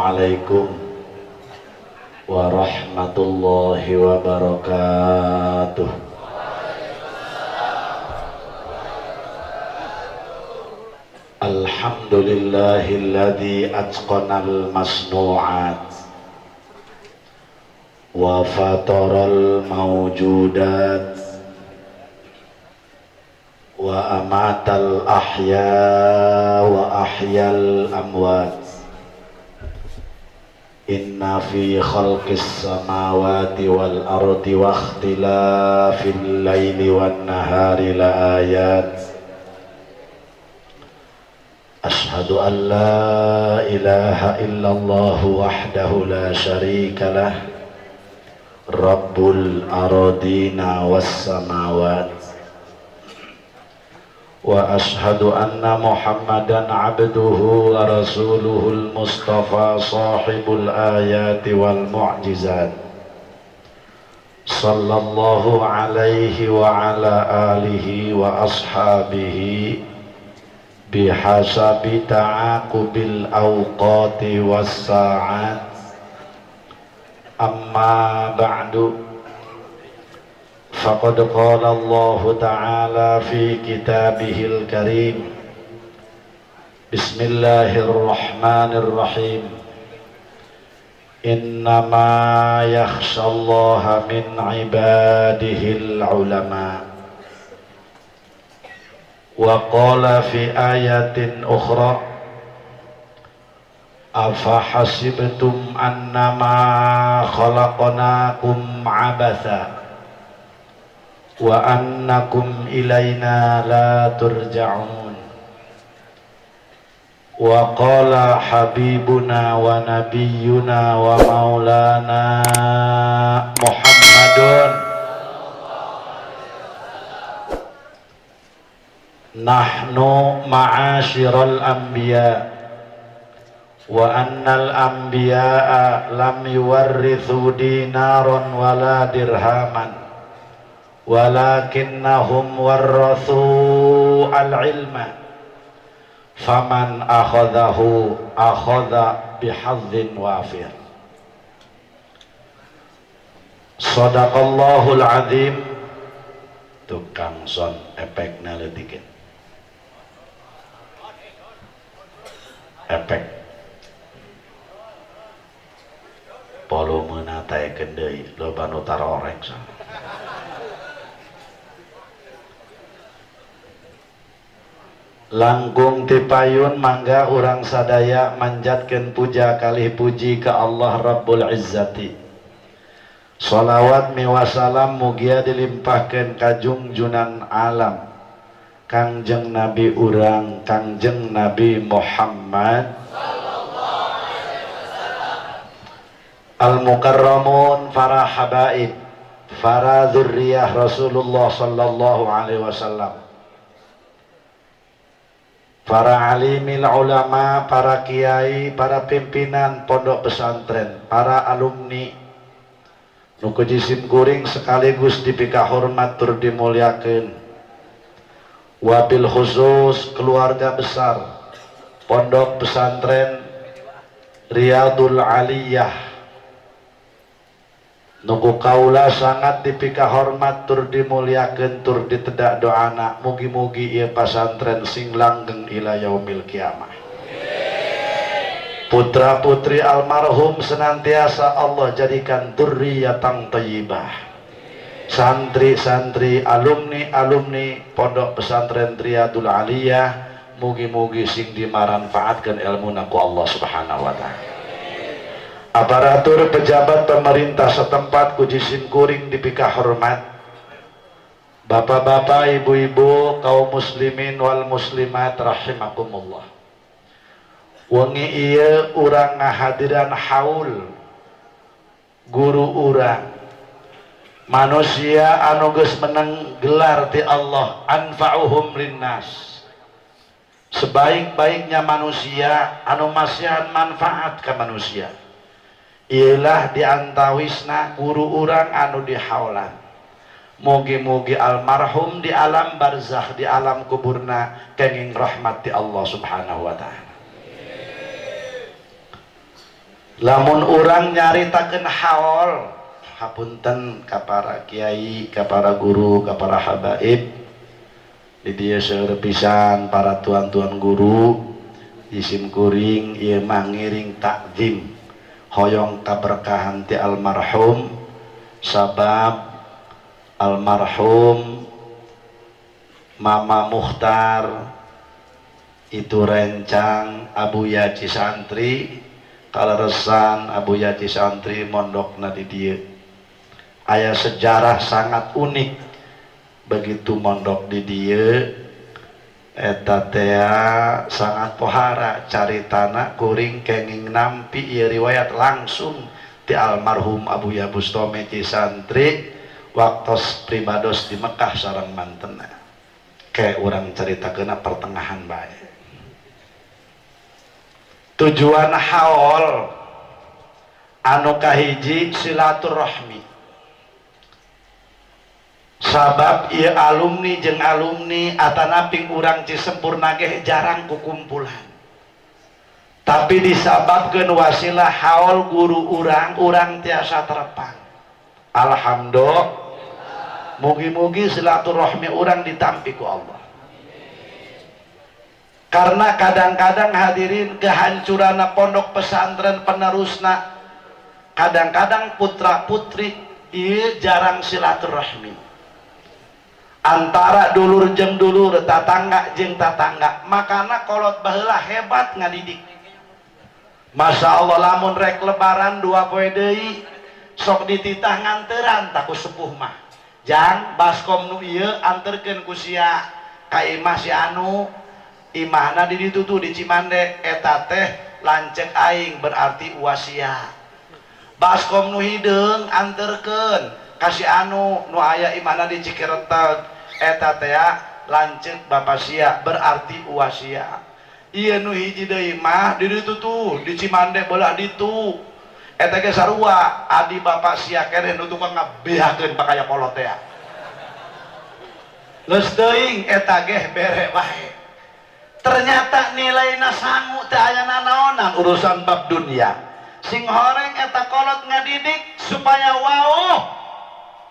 Assalamualaikum warahmatullahi wabarakatuh. Alhamdulillahilladzi atqanal masnu'at wa fataral mawjudat wa amatal ahya wa ahyal amwat. Inna fi khalqis samawati wal ardi wa ikhtilafil laili wan nahari la ayat. Ashhadu an la ilaha illallah wahdahu la syarika lah, Rabbul ardina was samawat. Wa ashhadu anna Muhammadan abduhu wa rasuluhul mustafa sahibul ayati wal mu'jizat. Sallallahu alaihi wa ala alihi wa ashabihi bihasabi ta'aqubil awqati was sa'at. Amma ba'du. Faqad qala Allah Ta'ala fi kitabihil karim. Bismillahirrahmanirrahim. Innama yakhshallaha min ibadihil ulama. Wa qala fi ayatin ukhra, afa hasibtum annama khalaqnakum abatha wa annakum ilayna la turja'un. Wa qala habibuna wa nabiyyuna wa maulana Muhammadun nahnu ma'asyiral anbiya wa annal anbiya'a lam yuwarrithu dinaran wala dirhaman walakinnahum warrathu al-ilma faman akhadhahu akhadha bihadzin wafir. Sadaqallahul azim. Tukang son efekna leutik. Efek volumena taekeun deui loba nu tarorek sana. Langkung tipayun mangga urang sadaya manjatkeun puja kalih puji ka Allah Rabbul Izzati. Shalawat miwasalam mugia dilimpahkeun ka junjunan alam Kangjeng Nabi urang Kangjeng Nabi Muhammad Al-Mukarramun, para habaib, para dzurriyyah Rasulullah sallallahu alaihi wasallam, para alimil ulama, para kiai, para pimpinan pondok pesantren, para alumni nu kujisim kuring sekaligus dipika hormat tur dimuliakeun. Wabil khusus keluarga besar pondok pesantren Riyadul Aliyah nuku kaula sangat dipika hormat tur dimuliakeun tur ditedak doana mugi-mugi ieu pasantren sing langgeng ila yaumil kiamah. Putra putri almarhum senantiasa Allah jadikan dzurriyyatan thayyibah. Santri-santri alumni pondok pesantren Riyadul Aliyah mugi-mugi sing dimanfaatkeun ilmuna ku Allah Subhanahu wa taala. Aparatur pejabat pemerintah setempat kujisim kuring dipika hormat. Bapak-bapak, ibu-ibu, kaum muslimin wal muslimat rahimakumullah. Wengi ieu urang ngahadiran haul guru urang manusia anu geus menang gelar ti Allah anfa'uhum linnas, sebaik-baiknya manusia anu masihan manfaat ka manusia ialah diantawisna guru urang anu dihaulan. Mugi-mugi almarhum di alam barzakh, di alam kuburna kenging rahmat ti Allah Subhanahu wa ta'ala. lamun urang nyaritakeun haol hapunten ka para kiai, ka para guru, ka para habaib di dieu seueur pisan para tuan-tuan guru isim kuring ieu mah ngiring takzim hoyong kaberkahan ti almarhum sabab almarhum Mama Mukhtar itu rencang Abuya Cisantri kaleresan Abuya Cisantri mondokna di dieu aya sejarah sangat unik begitu mondok di dieu eta teh sangat pohara caritana kuring kenging nampi ieu riwayat langsung ti almarhum Abuya Bustami Cisantri waktos pribados di Mekah sareng mantenna kayak orang ceritakeun pertengahan bae tujuan haul anu kahiji silaturahmi sabab ieu alumni jeung alumni atanaping urang Cisempurna ge jarang kukumpulan tapi disababkeun wasilah haul guru urang tiasa terepang alhamdulillah mugi-mugi silaturahmi urang ditampi ku Allah karena kadang-kadang hadirin kehancuran pondok pesantren penerusna kadang-kadang putra putri ieu jarang silaturahmi antara dulur jeung dulur tatangga jeung tatangga makana kolot baheula hebat ngadidik Masya Allah lamun rek lebaran 2 poe deui sok dititah nganteran taku sepuh mah jang baskom nu ieu anterkeun ku sia ka imah si anu imahna di ditu tuh di Cimande eta teh lanceuk aing berarti wasia baskom nu hideung anterkeun ka si anu nu aya imahna di Cikereteg eta teh lanceuk bapa sia berarti wasia ieu nu hiji deui mah di ditu tuh di Cimande beulah ditu eta ge sarua adi bapak sia keneh nu tukang ngabehakeun pakaya kolot teh leus teuing eta ge bere bae ternyata nilainya sangu teh aya nanaonan urusan bab dunia sing horeng eta kolot ngadidik supaya wauh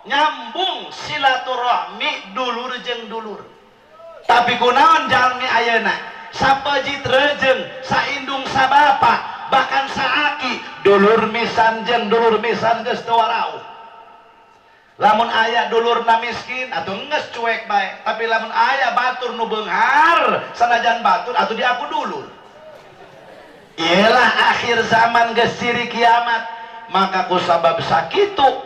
nyambung silaturahmi dulur jeung dulur tapi kunaon jalmi ayeuna sapejit rejeung saindung sabapa bahkan saaki dulur misan jeung dulur misan geus teu warauh lamun aya dulurna miskin atuh geus cuek bae tapi lamun aya batur nu beunghar sanajan batur atuh diaku dulur ialah akhir zaman geus ciri kiamat maka ku sabab sakitu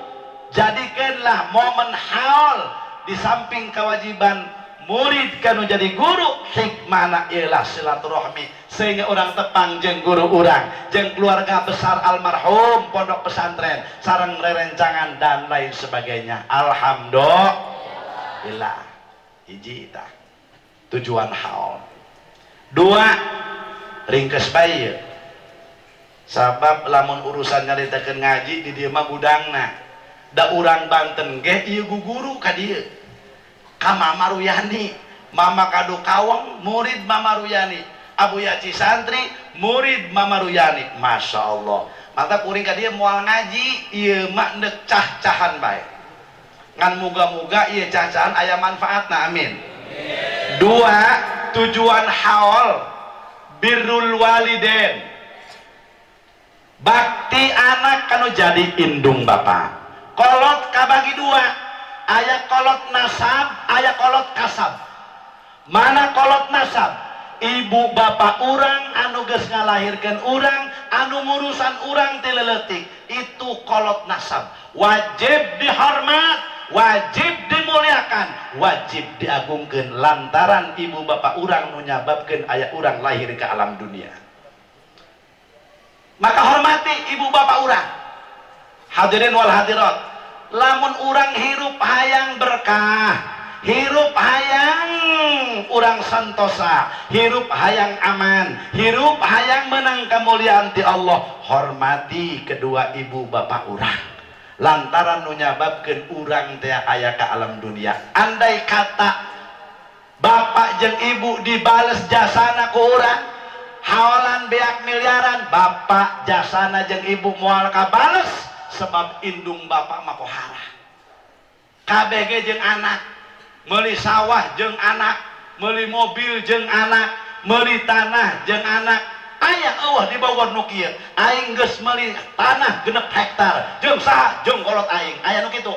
jadikeunlah momen haul di samping kewajiban murid kanu jadi guru hikmahna ialah silaturahmi sehingga orang tepang jeung guru urang jeung keluarga besar almarhum pondok pesantren sareng rerencangan dan lain sebagainya alhamdulillah hiji tah tujuan haul dua ringkes bae sabab lamun urusan nyaritakeun ngaji di dieu mah gudangna da urang Banten ge ieu guguru ka dieu ka Mama Ruyani Mama Kadu Kawang murid Mama Ruyani Abuya Cisantri murid Mama Ruyani Masya Allah maka kuring ka dia moal ngaji ieu mah neuk cah-cahan bae ngan muga-muga ieu cah-cahan aya manfaatna amin dua tujuan haul birrul walidain bakti anak kanu jadi indung bapa kolot kabagi dua aya kolot nasab aya kolot kasab mana kolot nasab ibu bapak urang anu geus ngalahirkeun urang anu ngurusan urang ti leuletik itu kolot nasab wajib dihormat wajib dimuliakan wajib diagungkeun lantaran ibu bapak urang nu nyababkeun aya urang lahir ke alam dunia maka hormati ibu bapak urang hadirin wal hadirat lamun urang hirup hayang berkah hirup hayang urang santosa hirup hayang aman hirup hayang menang kemuliaan ti Allah hormati kedua ibu bapak urang lantaran nu nyababkeun urang teh aya ka alam dunia andai kata bapak jeung ibu dibales jasana ku urang hawalan beak miliaran bapak jasana jeung ibu moal kabales sebab indung bapak mah pohara KBG jeung anak meuli sawah jeung anak meuli mobil jeung anak meuli tanah jeung anak aya eueuh di Bogor nu kieu aing geus meuli tanah 6 hektar jeung saha jeung kolot aing aya nu kitu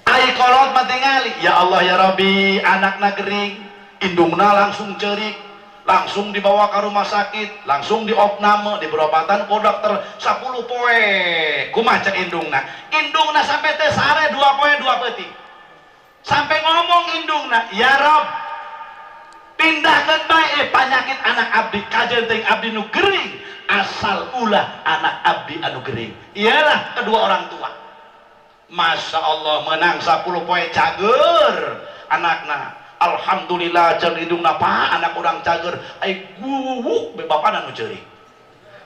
aing kolot mah tingali ya Allah ya Rabbi anakna gering indungna langsung ceurik langsung dibawa ke rumah sakit langsung diopname di berobatkan ku dokter 10 poe kumaha cek indungna sampai teh sare 2 poe 2 peuting sampai ngomong indungna ya Rob pindahkan bae penyakit anak abdi kajenting abdi nu gering asal ulah anak abdi anu gering ialah kedua orang tua. Masya Allah menang 10 poe cager anakna alhamdulillah can hidungna pa anak orang cager ai guwuk be bapana nu ceurik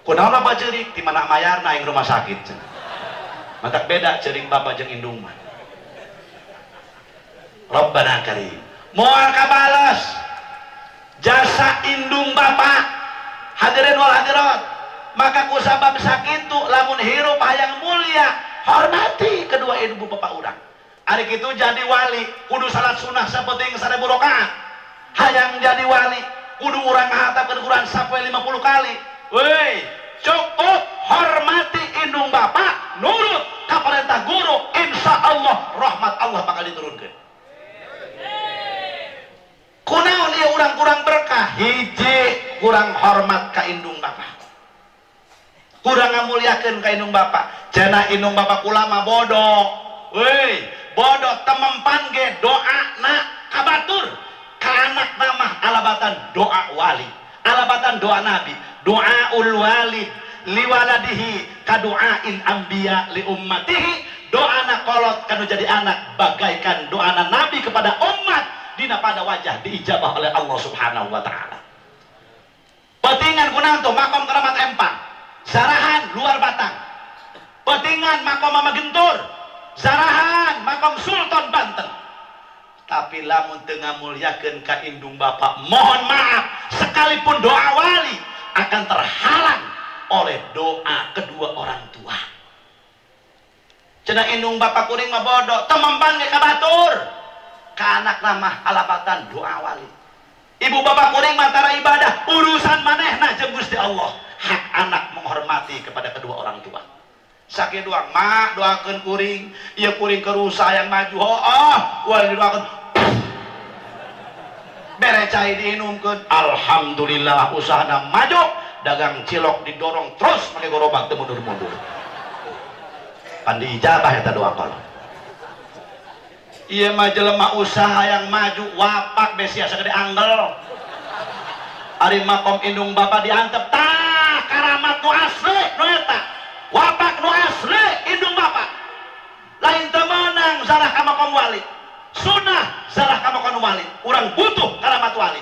kunaon bapak ceurik di mana mayarna ing rumah sakit matak beda ceurik bapak jeung indung mah Rabbana Karim moal kabalas jasa indung bapak hadirin wal hadirat maka kusabab sakitu lamun hirup hayang mulia hormati kedua ibu bapak urang hari itu jadi wali kudu salat sunnah sapenting 1000 rakaat hayang jadi wali kudu urang ngahapkeun Quran sampai 50 kali weh cukup hormati indung bapak nurut ka perintah guru insya Allah rahmat Allah bakal diturunkeun kunaon ieu urang kurang berkah hiji kurang hormat ka indung bapak kurang ngamuliakeun ka indung bapak cenah indung bapak ulama bodoh weh bodoh temempan ge doa na kabatur ka anak nama alabatan doa wali alabatan doa nabi doaul walid liwaladihi kaduain anbiya li ummatihi doana kolot kanu jadi anak bagaikan doana nabi kepada umat dina pada wajah diijabah oleh Allah subhanahu wa ta'ala petingan kunaon tuh makom keramat empang Zarahan luar Batang petingan makom Mama Gentur Zarahan makom Sultan Banten tapi lamun teu ngamulyakeun ka indung bapak mohon maaf sekalipun doa wali akan terhalang oleh doa kedua orang tua cenah indung bapak kuring mah bodoh temempan ge kabatur ka anak nama alabatan doa wali ibu bapak kuring mantara ibadah urusan manehna jeung Gusti Allah hak anak menghormati kepada kedua orang tua sakit doang mak doakan kuring iya kuring kerusa yang maju wali doakan bere cai diinumkeun alhamdulillah usahana maju dagang cilok didorong terus pakai gerobak teu mundur-mundur pan diijabah eta doa kol iya mah jelema usaha yang maju wapak besia sagede anggel ari makom indung bapak diantep tah karamat nu asli nu eta wapak nu asli indung bapak lain temenang zarah ka makom wali sunnah zarah ka makom wali urang butuh karamat wali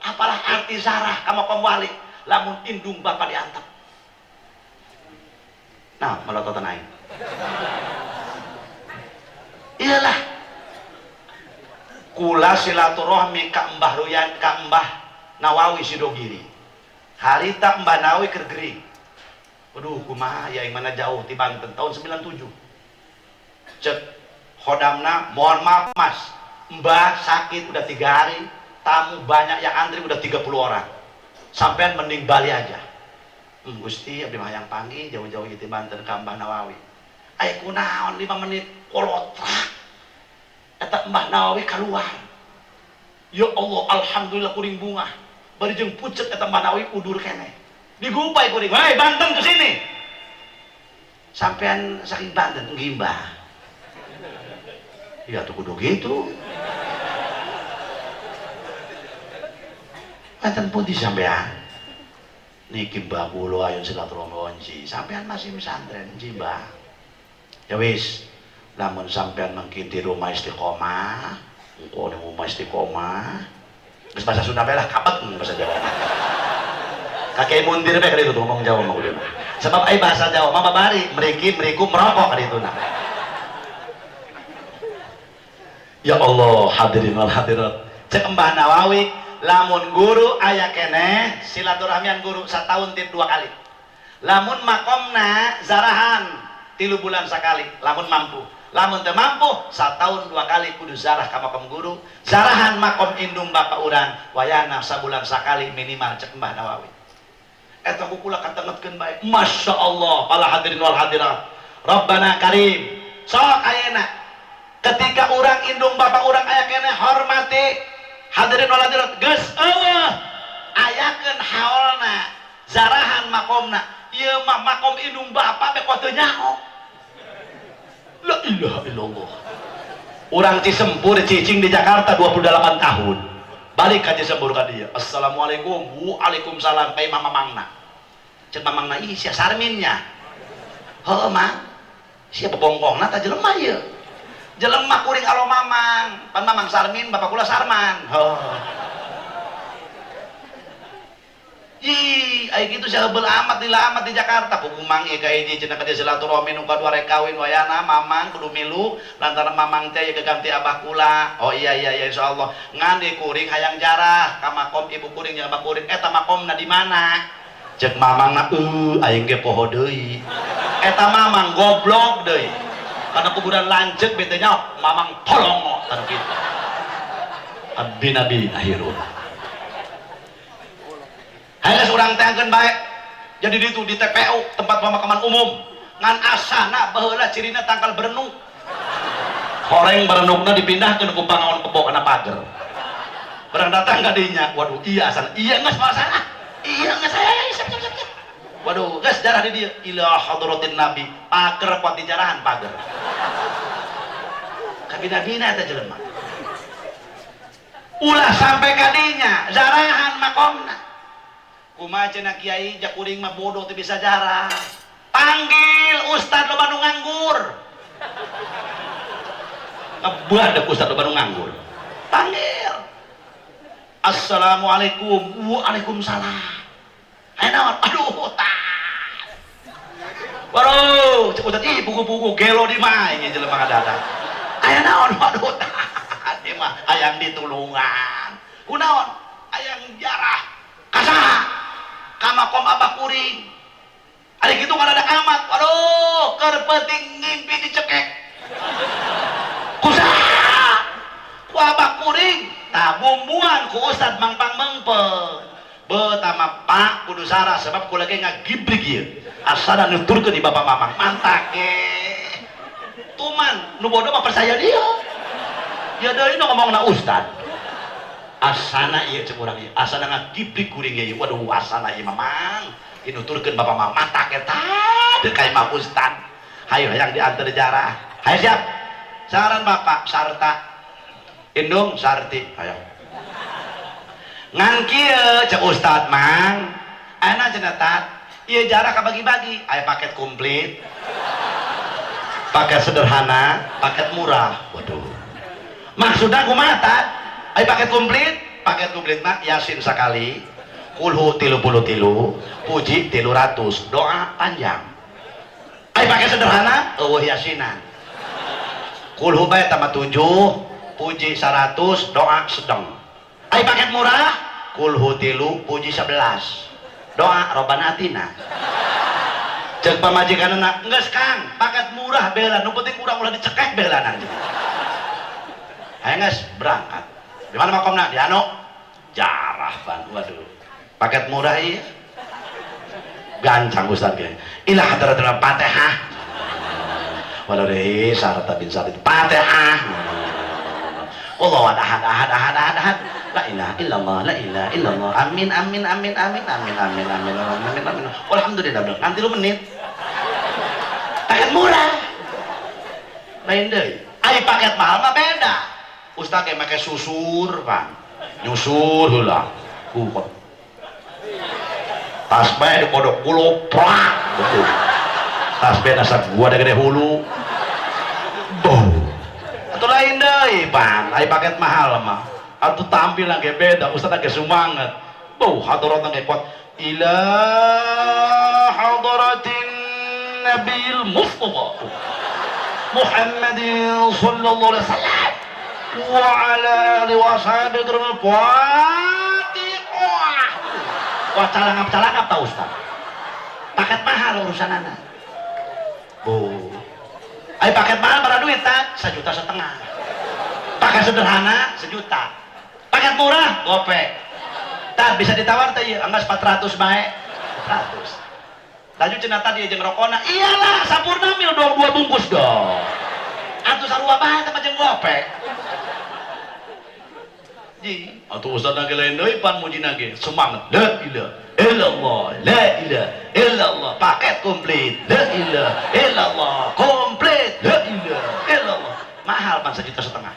apalah arti zarah ka makom wali lamun indung bapak diantep nah melototan aing iyalah kula silaturahmi ka Mbah Ruyan ka Mbah Nawawi Sidogiri harita Mbah Nawawi keur gering waduh kumaha ya yang mana jauh di Banten tahun 97 cek khodamna mohon maaf mas Mbah sakit udah 3 hari tamu banyak yang antri udah 30 orang sampean mending bali aja Gusti abdi mah hayang panggil jauh-jauh di Banten ka Mbah Nawawi aya kunaon 5 menit kolotrak eta Mbah Nawawi keluar ya Allah alhamdulillah kuring bunga bari jeung pucet eta Mbah Nawawi udur keneh digumpai kuring hei Banten ke sini sampean saking Banten nggih Mbah ya tuh kudu gitu Banten pun disampean niki Mbah kula ayo silaturahmi onci sampean masih pesantren nggih Mbah ya wis lamun sampean mangkin di rumah istiqomah engko di rumah istiqomah geus bahasa Sunda bae lah kabet bahasa Jawa kakek mundir bae kada itu ngomong Jawa mah udah sebab ai bahasa Jawa mah babari mriki mriku merokok kada itu nah Ya Allah, hadirin wal hadirat. Cek Mbah Nawawi, lamun guru aya keneh silaturahmian guru setahun tip 2 kali. Lamun makomna zarahan 3 bulan sekali, lamun mampu. Lamun teu mampu, setahun 2 kali kudu zarah ka makom guru. Zarahan makom indung bapak urang wayana sabulan sekali minimal cek Mbah Nawawi. Eta kukula katengetkeun bae. Masya Allah, para hadirin wal hadirat. Rabbana Karim. Sok ayeuna ketika orang indung bapak orang aya kene hormati hadirin wal hadirat geus eueuh ayakeun haolna zarahan makomna ieu mah makom indung bapak be kote nyaho la ilaha illallah. Urang Cisempur cicing di Jakarta 28 tahun balik ka Cisempur ka dieu assalamualaikum waalaikumsalam kai mamangna ceuk mamangna ih sia sarminnya heuh mah sia bebongkongna tah jelema ieu jelema kuring alo mamang pan mamang sarmin bapak kula sarman ih aya kitu sia heubel amat lila amat di Jakarta kumang ieu ka hiji cenah ka dia silaturahmi nu kadua rek kawin wayana mamang kudu milu lantaran mamang teh gaganti abah kula oh iya insyaallah ngan di kuring hayang jarah ka makom ibu kuring jeung abah kuring eta makomna di mana ceuk mamangna aing ge poho deui eta mamang goblok deui karena kuburan lanjut betenya mamang tolong kan gitu abdi nabi akhirul hanya seorang tengkeun baik jadi itu di TPU tempat pemakaman umum ngan asana baheula cirina tangkal berenung horeng berenungna dipindahkeun ku pangaon kebo kana pager barang datang ka dinya waduh iya asana iya geus masalah iya geus saya siap waduh geus jarah di dieu ila hadratin nabi pager kuat dijarahan pager kabina-bina eta jelema ulah sampai kadinya zarahan makomna kumaha cenah kiai jak kuring mah bodoh teu bisa jarah panggil ustad loba nu nganggur ngebuadeg ustad loba nu nganggur panggil assalamualaikum waalaikumsalam ayo naon aduh tah baru cek ustad ih buku-buku gelo di mah ini jelema ngadadak aya naon waduh tah ieu mah hayang ditulungan kunaon hayang jarah kasaha ka makom abah kuring ari kitu kan ada amat waduh keur peuting ngimpi dicekek kusaha ku abah kuring tah bumbuan ku ustad mangpang mengpeung betama pak kudu sarah sebab kula ge ngagibrig ieu asana nuturkeun di bapak mamang mantak tuman nu bodoh mah percaya dia ya deui nu ngomongna ustad asana ieu ceuk urang ieu asana ngagibrig kuring ieu waduh asana ieu mamang dinuturkeun bapak mamang mantak eta teu ka imam ustad hayu hayang diantar jarah hayu siap saran bapak sarta indung sarti hayang ngan kieu cek ustad mang ana cenah tat ieu jarah kabagi-bagi aya paket komplit paket sederhana paket murah waduh maksudna kumaha tat aya paket komplit mah yasin sakali kulhu 33 puji 300 doa panjang aya paket sederhana eueuh yasinan kulhu bae tambah 7 puji 100 doa sedeng aya paket murah kulhu 3 puji 11 doa robana atina cek pamajikanna geus Kang paket murah bela nu penting urang ulah dicekek belana ayo geus berangkat di mana makomna di anu jarah ban waduh paket murah ieu gancang ustaz ge ilah hadaratul fatihah waduh deui syarat bin syarat fatihah Allah ahad la ilaha illallah la ilaha illallah amin amin amin amin amin amin amin amin amin alhamdulillah nanti lu menit paket murah lain deui ai paket mahal mah beda ustaz ge make susur Pak nyusur heula kupet tas bae di kodok kulo prak betul tas bae nasa gua ada gede hulu boh atau lain deui Pan ai paket mahal mah atau tampil lagi beda ustaz lagi semangat boh hadarat lagi kuat ila hadaratin nabil mustafa Muhammadin sallallahu alaihi wasallam wa ala alihi washabihi Fatihah. Wah calangap tau Ustaz. Paket mahal urusan anak. Ayo paket mahal pada duit tak? 1,5 juta. Paket sederhana 1 juta. Paket murah gopek. Tak bisa ditawar teh ieu anggas 400 bae. 400. Lanjut cenah tadi jeung rokona. Iyalah sampurna mil 2 bungkus dong. Atuh sarua bae teh jeung gopek. Ji, atuh ustaz nage lain deui pan muji nage. Semangat. La ilaha illallah. La ilaha illallah. Paket komplit. La ilaha illallah. Komplit. La ilaha illallah. Mahal pan 1,5 juta.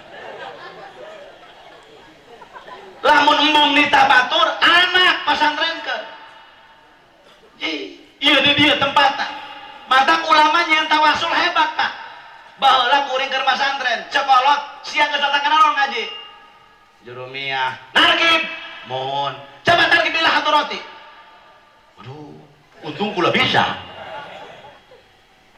Lamun embung ditabatur anak pesantren ke. Iya di dia tempatnya. Mata ulama yang tawasul hebat Pak. Baheula kuring ke pesantren, cekolot siang geus datang kana ngaji. Jurumiyah, narkib, mohon. Coba narkib ila hadrati. Waduh, untung kula bisa.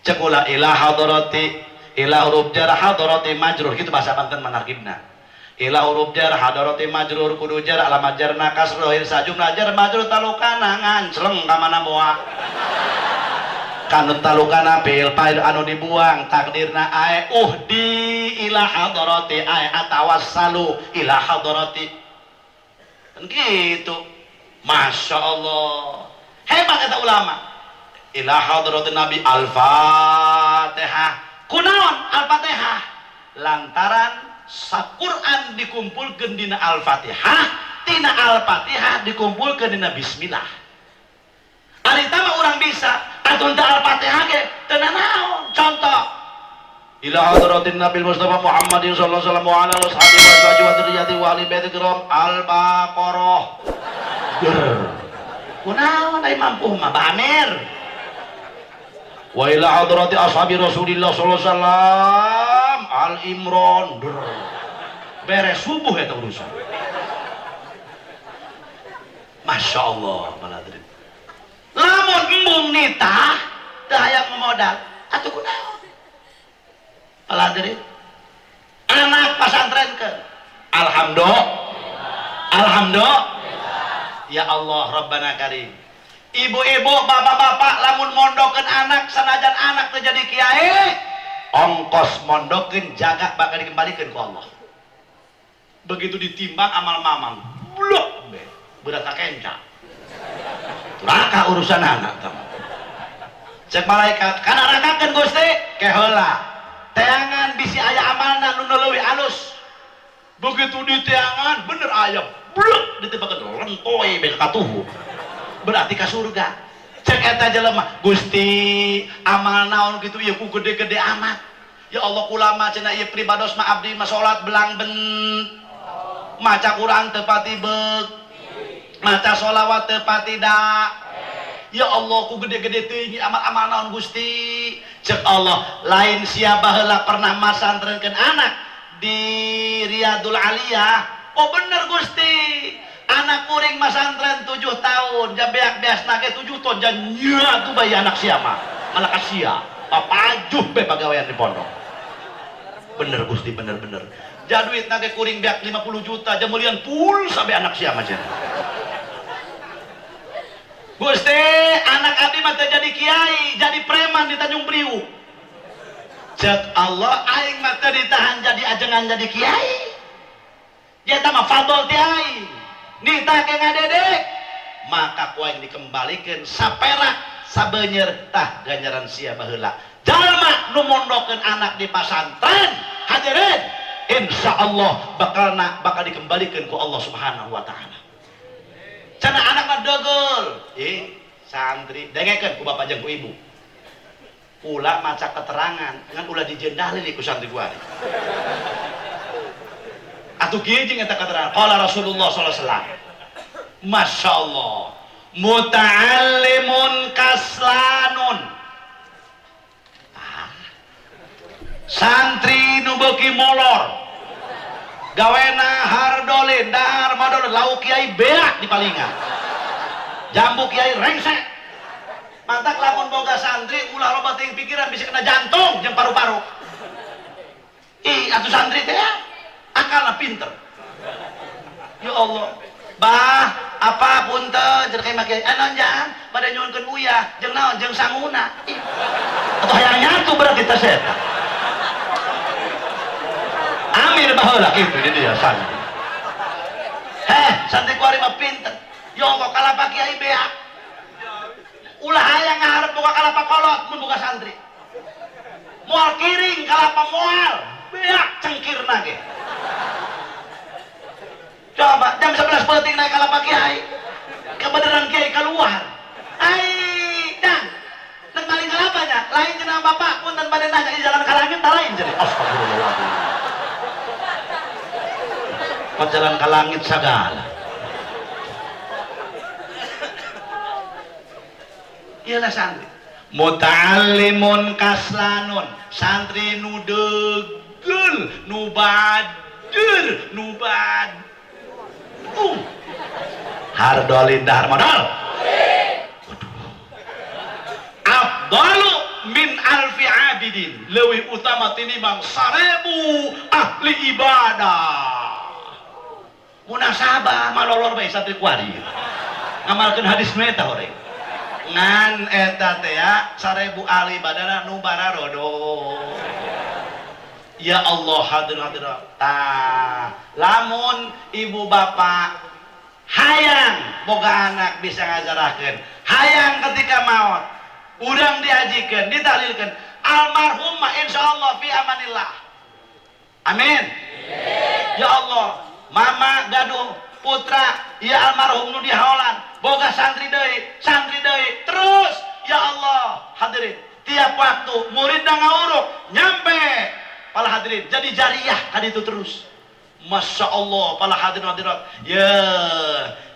Cekola ila hadrati, ila huruf jar hadrati majrur kitu bahasa Banten manarkibna. Ila huruf jar hadrati majrur kudu jar alamat jarna kasroh sajumlah jar majrur talukana ngancleng ka mana moal. Kanut talukana fil fa'il anu dibuang takdirna ae di ila hadrati ae atawassalu ila hadrati. Kan gitu. Masya Allah. Hebat kata ulama. Ila hadrati Nabi Al-Fatihah. Kunaon Al-Fatihah? Lantaran Quran dikumpulkeun dina Al-Fatihah, tina Al-Fatihah dikumpulkeun dina bismillah. Ari tama urang bisa atuh teu Al-Fatihah ge teu naon. Contoh. Ila hadratin Nabi Mustafa Muhammadin sallallahu alaihi wasallam wa ala alihi wa dzurriyyati wa ali baiti kiram Al-Baqarah. Kunaon ai mampu mah bamer. Wa ila hadrati ashabi Rasulillah sallallahu alaihi wasallam Al-Imran. Beres subuh eta urusan. Masya Allah maladri. Lamun embung nitah teu hayang modal atuh kunaon? Maladri. Anak pesantren ke. Alhamdulillah. Ya Allah Rabbana Karim. Ibu-ibu, bapak-bapak lamun mondokeun anak sanajan anak teu jadi kiai, ongkos mondokeun jaga bakal dikembalikan ke Allah. Begitu ditimbang amal mamang blok berat kenca raka urusan anak teman. Cek malaikat kana rakakeun Gusti ke heula teangan bisi aya amalna nu leuwih alus. Begitu diteangan bener aya blok ditibakeun lentoy be katuhu berarti ka surga. Cek eta jelema Gusti amal naon kitu ieu ku gede-gede amat. Ya Allah kulama cenah ieu pribados ma abdi mah salat belang ben maca Quran teu pati beug maca sholawat teu pati da. Ya Allah ku gede-gede teuing amal-amal naon Gusti. Cek Allah lain sia baheula pernah masantrenkeun anak di Riyadul Aliyah. Oh bener Gusti anak kuring masantren 7 tahun jabeak beasna ge 7 tahun jan nya tuh bayi anak sia mah malah kasia papajuh be pagawean di pondok. Bener Gusti bener jaduit nage kuring beak 50 juta jamulian pul sampai anak sia mah cenah. Gusti anak abdi mah teu jadi kiai jadi preman di Tanjung Priuk. Cek Allah aing mah teu ditahan jadi ajengan jadi kiai. Dia mah fadol ti aing. Nita ke ngadedek maka ku aing dikembalikan saperak sabeunyer tah ganjaran sia baheula. Jalma nu mondokeun anak di pasantren hadirin insyaallah bakal dikembalikan ku Allah Subhanahu wa taala. Cenah anakna deugel santri dengekeun ku bapak jeung ku ibu. Ulah maca keterangan ngan ulah dijendali ku santri gua. Atuh kieu jeung eta keterangan qala Rasulullah sallallahu alaihi wasallam. Masya Allah muta'allimun kaslanun. Santri nu beuki molor gawena hardolin dahar madol lauk kiai beak di palingan jambu kiai rengsek mantak lamun boga santri ulah loba teuing pikiran bisa kena jantung jeung paru-paru. Atuh santri teh atuh akalna pinter. Ya Allah. Bah, apa punten jeung kayak make anon jang bade nyuwunkeun uyah jeung naon jeung sanguna. Atuh hayang nyatu berarti teh eta. Amir baheula kitu di dia santri. Santri kuari mah pinter. Ya Allah kalapa kiai beak. Ulah hayang ngaharep boga kalapa kolot mun boga santri. Moal kiring kalapa moal beak cengkirna ge. Coba jam 11 penting naik kalapa kiai. Kebenaran kiai keluar. Ai, dan nang maling kalapanya lain cenah bapak punten bade nanya di jalan ka langit tah lain jadi. Astagfirullahaladzim. Jalan ka langit sagala. Iyalah santri. Muta'allimun kaslanun, santri nu deugel, nu bader, nu hardolin dahar modal. Afdalu min alfi abidin, leuwih utama tinimbang 1000 ahli ibadah. Munasabah malolor bae santri kuari. Ngamalkeun hadis nu eta horeng. Ngan eta teh ya 1000 ahli ibadah nu bararodo. Ya Allah hadirat. Tah, lamun ibu bapak hayang boga anak bisa ngajarahkeun, hayang ketika maut urang diajikeun, ditahlilkeun, almarhum mah insyaallah fi amanillah. Amin. Ya Allah, mama gaduh putra, ya almarhum nu dihaolan, boga santri deui terus. Ya Allah, hadirin, tiap waktu murid ngauruk nyampe pala hadirin jadi jariah tadi itu terus. Masya Allah pala hadirin hadirat. Ya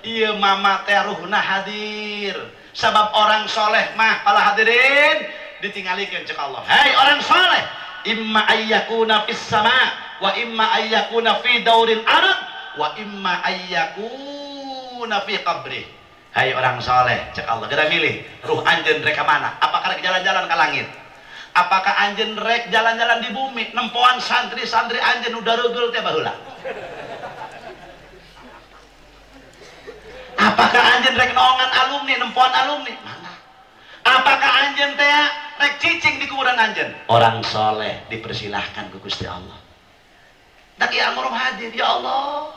iya mama teh ruhna hadir sabab orang soleh mah pala hadirin ditinggalikeun cek Allah. Hei orang soleh, imma ayyakuna fis sama wa imma ayyakuna fi dauril ard wa imma ayyakuna fi qabri. Hai orang soleh cek Allah, kita milih ruh anjeun rek ka mana? Apakah rek jalan-jalan ke langit? Apakah anjeun rek jalan-jalan di bumi nempoan santri-santri anjeun udah reugel teh baheula? Apakah anjeun rek naongan alumni nempoan alumni? Mana? Apakah anjeun teh rek cicing di kuburan anjeun? Orang soleh dipersilahkan ku Gusti Allah. Dak ieu almarhum hadir, ya Allah.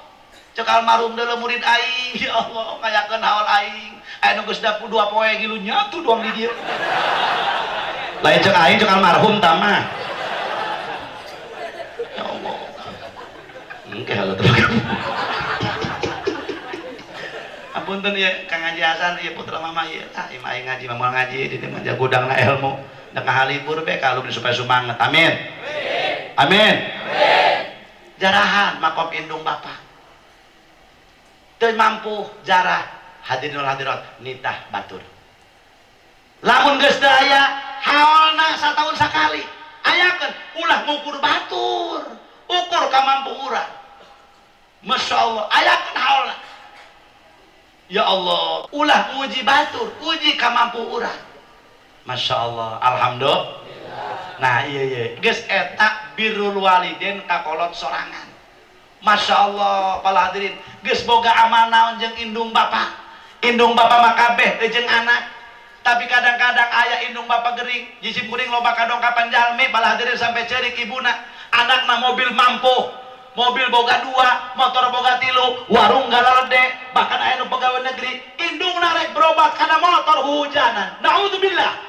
Cek almarhum deuleu murid aing, ya Allah kayakeun haul aing. Aya nu geus 2 poe gilu nyatu doang di dieu. Lain cek aing cek almarhum tah mah. Ya Allah. Engke halu terus. Apunten ya Kang Haji Hasan ieu putra mama ieu. Ah imah aing ngaji mah ngaji di dieu mah gudangna ilmu. Da kahalipur be ka alumni supaya sumanget. Amin. Amin. Jarahan makom indung bapak. Teu mampu jarah hadirin hadirat nitah batur. Lamun geus teu aya haolna satahun sakali, ayakeun ulah ngukur batur, ukur ka mampu urang. Masya Allah, ayakeun haolna. Ya Allah, ulah nguji batur, uji ka mampu urang. Masya Allah, alhamdulillah. Nah iya geus eta birrul walidain kakolot sorangan. Masya Allah pala hadirin geus boga amal naon jeung indung bapak mah kabeh teh jeung anak, tapi kadang-kadang aya indung bapak gering jijib kuring loba kadongkapan jalmi pala hadirin sampai ceurik ibuna anakna mobil mampu, mobil boga 2, motor boga 3, warung galalede, bahkan aya nu pegawai negeri indungna rek berobat kana motor hujanan. Naudzubillah.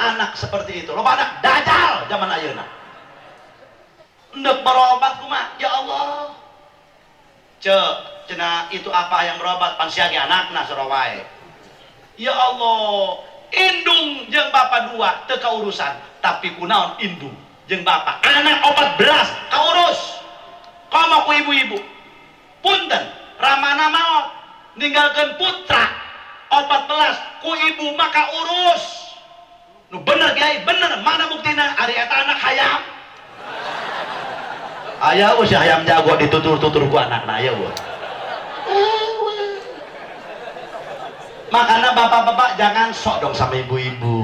Anak seperti itu loba anak dajal zaman ayeuna. Ndek berobat kumaha? Ya Allah. Cenah itu apa yang berobat pan sia ge anakna sora wae. Ya Allah, indung jeung bapak 2 teu kaurusan, tapi kunaon indung jeung bapak anak obat beras kaurus. Komo ku ibu-ibu. Punten, ramana maot ninggalkeun putra obat belas ku ibu maka urus. Nu bener Kiai, bener. Mana buktina? Ari eta anak hayam. Aya we si hayam jago ditutur-tutur ku anakna aya we. Makanya bapak-bapak jangan sok dong sama ibu-ibu.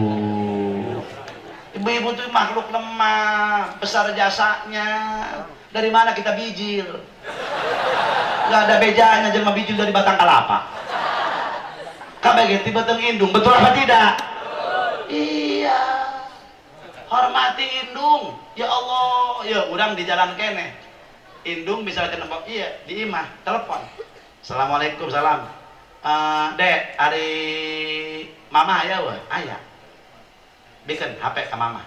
Ibu-ibu itu makhluk lemah, besar jasanya. Dari mana kita bijil? Nggak ada bejanya jelma bijil dari batang kelapa. Kabeh beteng indung, betul apa tidak? Iya. Hormati indung. Ya Allah, ya urang di jalan kene. Indung misalkan nembok iya di imah, telepon. Assalamualaikum, salam. Dek, hari mama aya weh? Aya. Bikin HP ke mama.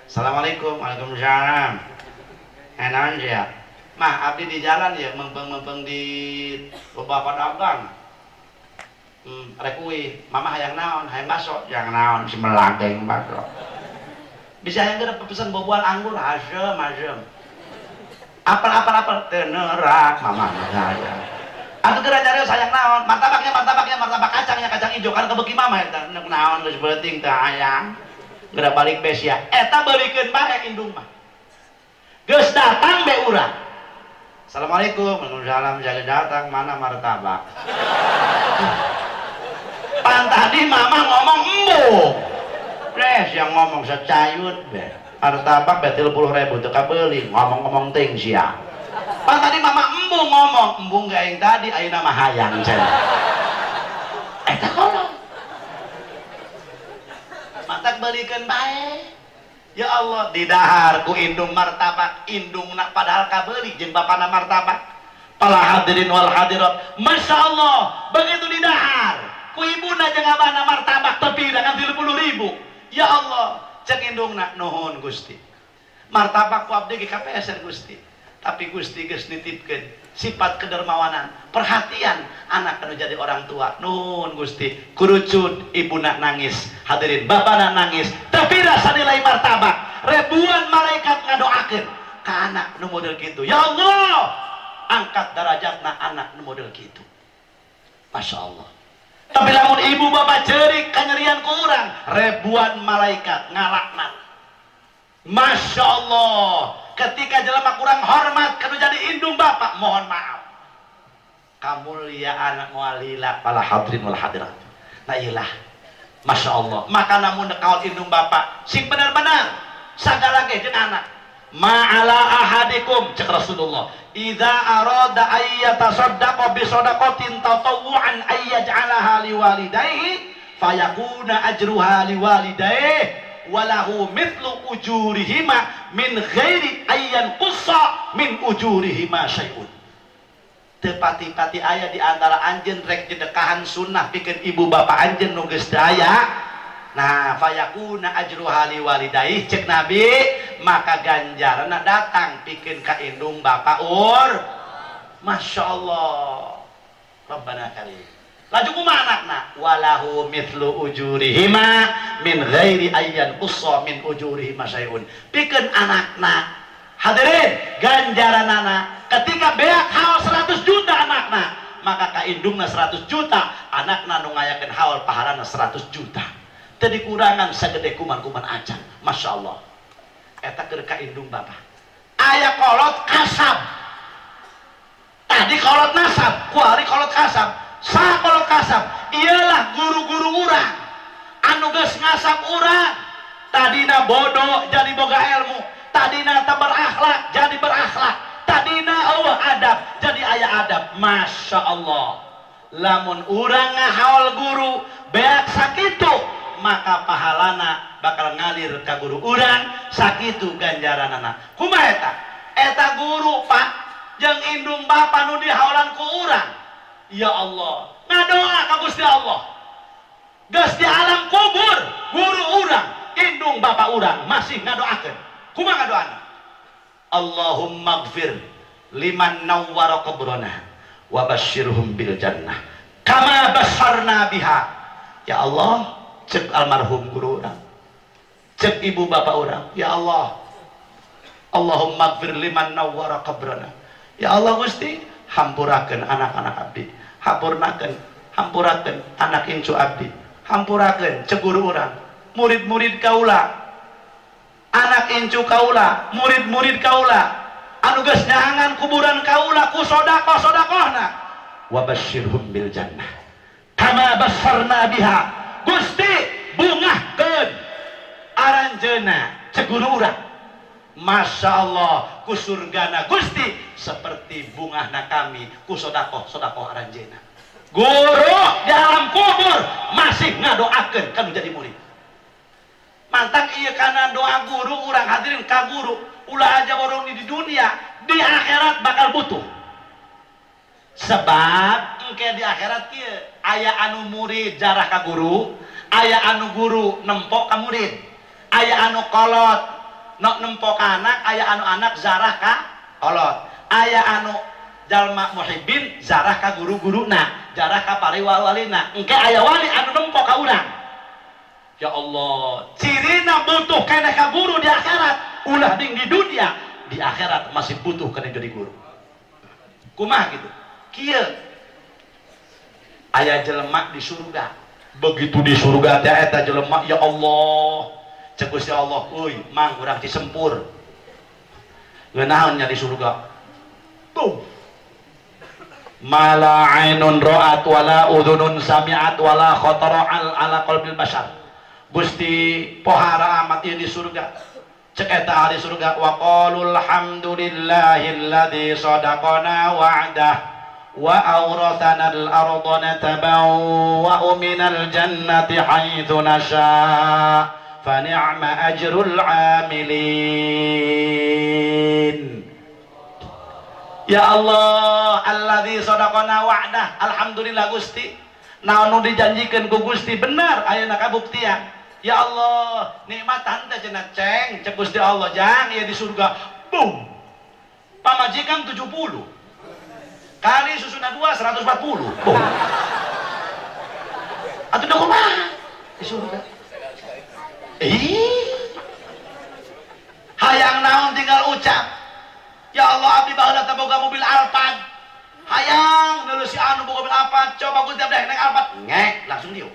Assalamualaikum, waalaikumsalam. Enakan ya. Mah, abdi di jalan ya, mempeng di beberapa dagang. Rekui, mama hayang naon, hayang baso, yang naon, si melageng baso. Bisa yang kita pesan buah anggur, asem. Apel, tenerak, mama saya. Atau kira cari sayang naon, martabak kacangnya, kacang hijau, kan kebeki mama eta, naon geus beuting teh ayang. Geura balik bes ya, eta beulikeun bae indung mah. Geus datang be urang. Assalamualaikum, waalaikumsalam, jaga datang, mana martabak? Pan tadi mama ngomong embung. Res yang ngomong secayut be. Martabak be 30.000 teu kabeuli, ngomong-ngomong ting sia. Pan tadi mama embung ngomong, embung ge aing tadi ayeuna mah hayang cenah. Eta kolong. Matak beulikeun bae. Ya Allah, didahar ku indung martabak, indungna padahal kabeuli jeung bapana martabak. Para hadirin wal hadirat, Masya Allah, begitu didahar ku ibuna jeung abana martabak tepi dengan 30.000. Ya Allah, cek indungna nuhun Gusti. Martabak ku abdi ge KPSR Gusti. Tapi Gusti geus nitipkeun sifat kedermawanan, perhatian anak anu jadi orang tua. Nuhun Gusti, kurucun ibuna nangis, hadirin bapana nangis, tapi rasa nilai martabak. Ribuan malaikat ngadoakeun ka anak nu model kitu. Ya Allah, angkat derajatna anak nu model kitu. Masya Allah. Tapi lamun ibu bapak cerik kanyerian ku urang, ribuan malaikat ngalaknat. Masya Allah, ketika jelema kurang hormat kanu jadi indung bapak, mohon maaf. Kamuliaan mualila para hadirin wal hadirat. Nah iyalah, Masya Allah. Maka namun dekaul indung bapak, sing benar-benar sagala ge jeung anak. Ma'ala ahadikum, cek Rasulullah, idza arada ayyatasaddaqa bi shadaqatin tatawwu'an ayyaj'alaha liwalidayhi fayakuna ajruha liwalidayhi walahu mithlu ujurihima min ghairi ayyan qussa min ujurihima syai'un. Tepati-pati aya di antara anjeun rek jedekahan sunnah pikeun ibu bapak anjeun nu geus daya. Nah, fayakuna ajruha liwalidayhi, cek Nabi, maka ganjaranna datang pikeun ka indung bapak Masya Allah. Rabbana karim. Laju kumaha anakna? Walahu mithlu ujurihima min ghairi ayyan qussa min ujurihima syai'un. Pikeun anakna. Hadirin, ganjaranana ketika beak haul 100 juta anakna, maka ka indungna 100 juta, anakna nu ngayakeun haul pahalana 100 juta. Teu dikurangan sagede kuman-kuman acan. Masya Allah. Eta keur ka indung bapak. Aya kolot kasab. Tadi kolot nasab, kuari kolot kasab. Saha kolot kasab? Ialah guru-guru urang anu geus ngasab urang. Tadina bodoh jadi boga ilmu, tadina teu berakhlak jadi berakhlak, tadina eueuh adab jadi aya adab. Masya Allah. Lamun urang ngahaul guru beak sakitu, maka pahalana bakal ngalir ka guru urang, sakitu ganjaranana. Kumaha eta? Eta guru Pak jeung indung bapak nu dihaulan ku urang. Ya Allah, ngadoa ka Gusti Allah. Geus di alam kubur, guru urang, indung bapak urang masih ngadoakeun. Kumaha ngadoana? Allahumma gfir liman nawwara qabrana wa basyirhum bil jannah kama basyarna biha. Ya Allah, cek almarhum guru orang, cek ibu bapak orang. Ya Allah, Allahumma gfir liman nawwara qabrana. Ya Allah Gusti, hampurakeun anak-anak abdi, hampurakeun anak incu abdi, hampurakeun cek guru orang, murid-murid kaula, anak incu kaula, murid-murid kaula anu geus nyahangan kuburan kaula ku sedekah-sedekahna. Wa basyirhum bil jannah kama basyarna biha. Gusti, bungahkeun aranjeunna cek guru urang Masya Allah ku surgana Gusti seperti bungahna kami ku sodakoh aranjena. Guru di alam kubur masih ngadoakeun kanu jadi murid. Mantap iya karena doa guru orang hadirin ka guru ulah aja borong di dunia di akhirat bakal butuh. Sebab engke di akhirat kieu aya anu murid jarah ka guru, aya anu guru nempok ka murid, aya anu kolot nempok ka anak, aya anu anak zarah ka kolot, aya anu jalma muhibbin zarah ka guru-guruna, jarah ka pariwalina. Engke aya wali anu nempok ka urang. Ya Allah, cirina butuh kena ka guru di akhirat, ulah ding di dunia, di akhirat masih butuh kena jadi guru. Kumaha gitu? Kieu aya jelema di surga. Begitu di surga teh eta jelema, ya Allah, cek Gusti Allah, euy, mang urang ti sempur. Ngeunaheun nya di surga. Tuh. Mala ainun ra'at wala udhunun sami'at wala khatara ala qalbil bashar. Gusti pohara amat ieu di surga. Cek eta ahli surga wa qalul hamdulillahilladzi sadaqana wa'dah wa awrathana al-ardha natabawwa'u minal jannati haitsu nasha' fa ni'ma ajrul 'amilin. Ya Allah, alladzi sadaqana wa'dah. Alhamdulillah Gusti, naon nu dijanjikeun ku Gusti bener ayeuna kabuktian. Ya Allah, nikmatan teh cenah ceng, cek Gusti Allah jang ieu di surga. Boom. Pamajikan 70. Kali susuna 2 140. Boom. Atuh da kumaha di surga? Hayang naon tinggal ucap. Ya Allah, abdi baheula teh boga mobil Alphard. Hayang deuleu si anu boga mobil Alphard, coba Gusti abdi naik Alphard. Ngek, langsung dieu.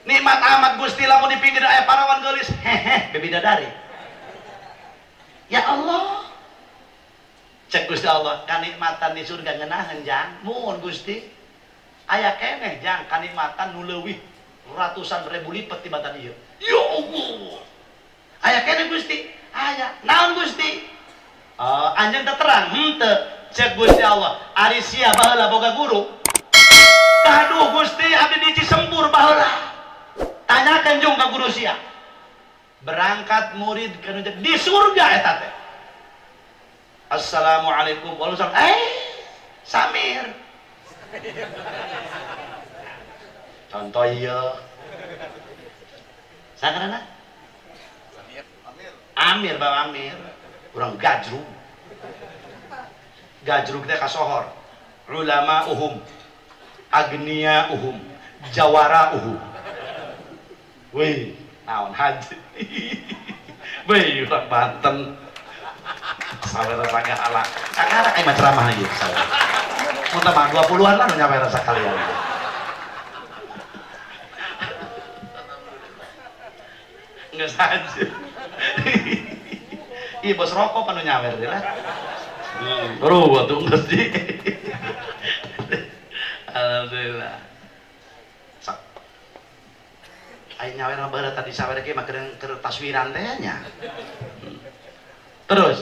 Nikmat amat Gusti lamun di pinggir aya parawan geulis. Hehe, bebidadari. Ya Allah. Cek Gusti Allah, kanikmatan di surga ngeunaheun jang. Muhun Gusti. Aya keneh jang kanikmatan nu leuwih ratusan ribu lipat tibatan ieu. Ya Allah. Aya keneh Gusti. Aya. Naon Gusti? Anjeun teu terang, henteu. Cek Gusti Allah, ari sia baheula boga guru. Kaduh Gusti, abdi di Cisempur baheula. Tanyakan jeung ka guru sia. Berangkat murid kana di surga eta teh. Assalamualaikum warahmatullahi wabarakatuh. Samir. Contoh ieu. Sakarana? Amir, Bang Amir. Urang gajrug. Gajrug teh kasohor. Ulama uhum. Agniya uhum. Jawara uhum. Wih, naon haji. Wih, urang Banten. Sawer rasa ala. Kakak mah ceramah ieu sawer. Mun teh mah 20-an lah nu nyampe rasa kalian. Geus haji. Ih, bos rokok anu nyawer deui lah. Bro, atuh geus di. Alhamdulillah. Aing nyawer mah baheula tadi sawer ge mah keur taswiran teh nya. Terus